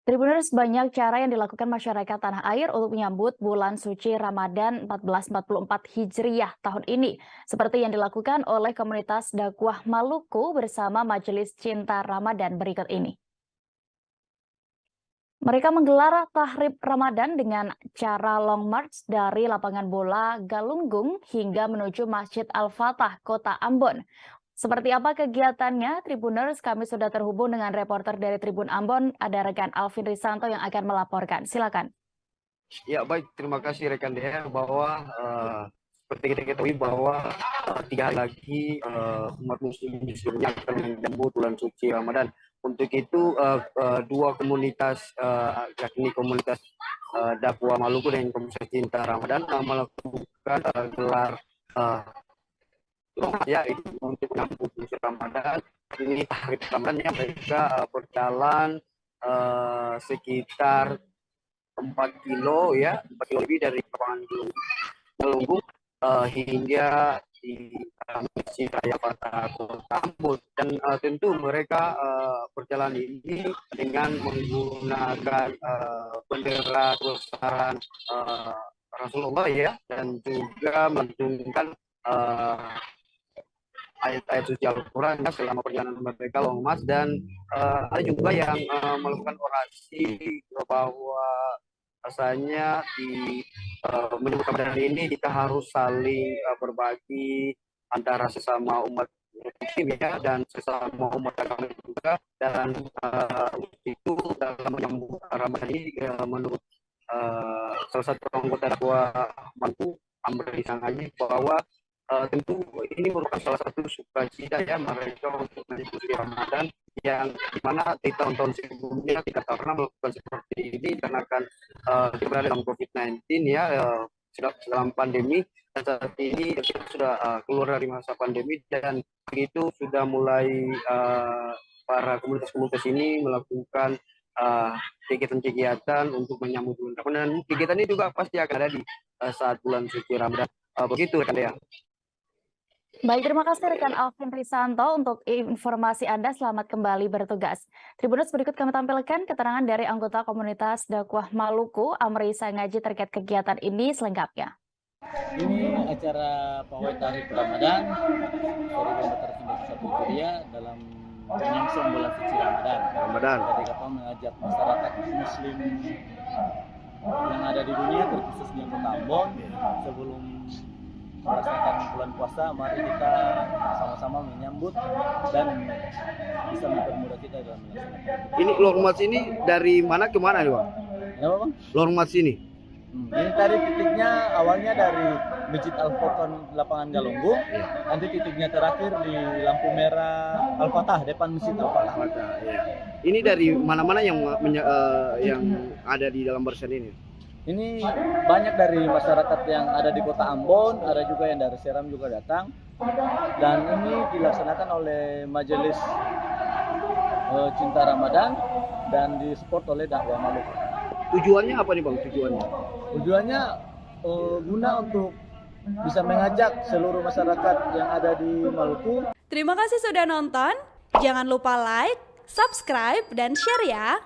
Tribuners, banyak cara yang dilakukan masyarakat tanah air untuk menyambut bulan suci Ramadan 1444 Hijriah tahun ini, seperti yang dilakukan oleh komunitas dakwah Maluku bersama Majelis Cinta Ramadan berikut ini. Mereka menggelar tahrib Ramadan dengan cara long march dari lapangan bola Galunggung hingga menuju Masjid Al-Fatah, Kota Ambon. Seperti apa kegiatannya, Tribuners? Kami sudah terhubung dengan reporter dari Tribun Ambon, ada rekan Alvin Risanto yang akan melaporkan. Silakan. Ya baik, terima kasih rekan Dea bahwa seperti kita ketahui bahwa 3 hari lagi umat muslim di seluruh dunia akan menyambut bulan suci Ramadan. Untuk itu dua komunitas yakni komunitas dakwah Maluku dan komunitas cinta Ramadan melakukan gelar ya itu untuk menyambut bulan Ramadan. Ini hari Ramadan ya mereka berjalan sekitar 4 kilo ya, 4 kilo lebih dari lapangan Galunggung hingga di Masjid Raya Fatah Kota Ambon. Dan tentu mereka berjalan ini dengan menggunakan bendera kebesaran Rasulullah ya, dan juga menunjukkan ayat-ayat suci Al-Quran ya, selama perjalanan mereka long march. Dan ada juga yang melakukan orasi bahwa rasanya di menyambut Ramadan ini kita harus saling berbagi antara sesama umat muslim ya, dan sesama umat agama juga. Dan itu dalam menyambut Ramadan ini menurut salah satu anggota dakwah Maluku Amri Sangaji bahwa tentu ini merupakan salah satu sukacita ya mereka untuk mengikuti Ramadan, yang dimana di tahun-tahun sebelumnya tidak pernah melakukan seperti ini karena kan kita berada dalam COVID-19 ya, dalam pandemi. Dan saat ini kita sudah keluar dari masa pandemi, dan begitu sudah mulai para komunitas-komunitas ini melakukan kegiatan-kegiatan untuk menyambut bulan Ramadan. Dan kegiatan ini juga pasti akan ada di saat bulan suci Ramadan. Begitu kan ya. Baik, terima kasih rekan Alvin Risanto untuk informasi Anda. Selamat kembali bertugas. Tribuners, berikut kami tampilkan keterangan dari anggota komunitas dakwah Maluku, Amri Sangaji, terkait kegiatan ini selengkapnya. Ini acara pawai tahrib Ramadan 1441 Hijriah dalam menyongsong bulan suci Ramadan. Jadi kita mengajak masyarakat muslim yang ada di dunia, terkhususnya Kota Ambon, sebelum merasakan bulan puasa, mari kita sama-sama menyambut dan bisa mempermudah kita dalam melaksanakan. Ini long march ini dari mana ke mana nih, Bang? Kenapa, Bang? Long march ini? Ini tadi titiknya awalnya dari Masjid Al-Fatah lapangan Galunggung, nanti titiknya terakhir di lampu merah Al-Fatah, depan Masjid Al-Fatah. Ya. Ini dari mana-mana yang ada di dalam barisan ini? Ini banyak dari masyarakat yang ada di Kota Ambon, ada juga yang dari Seram juga datang. Dan ini dilaksanakan oleh Majelis Cinta Ramadan dan disupport oleh dakwah Maluku. Tujuannya apa nih, Bang? Tujuannya guna untuk bisa mengajak seluruh masyarakat yang ada di Maluku. Terima kasih sudah nonton. Jangan lupa like, subscribe, dan share ya.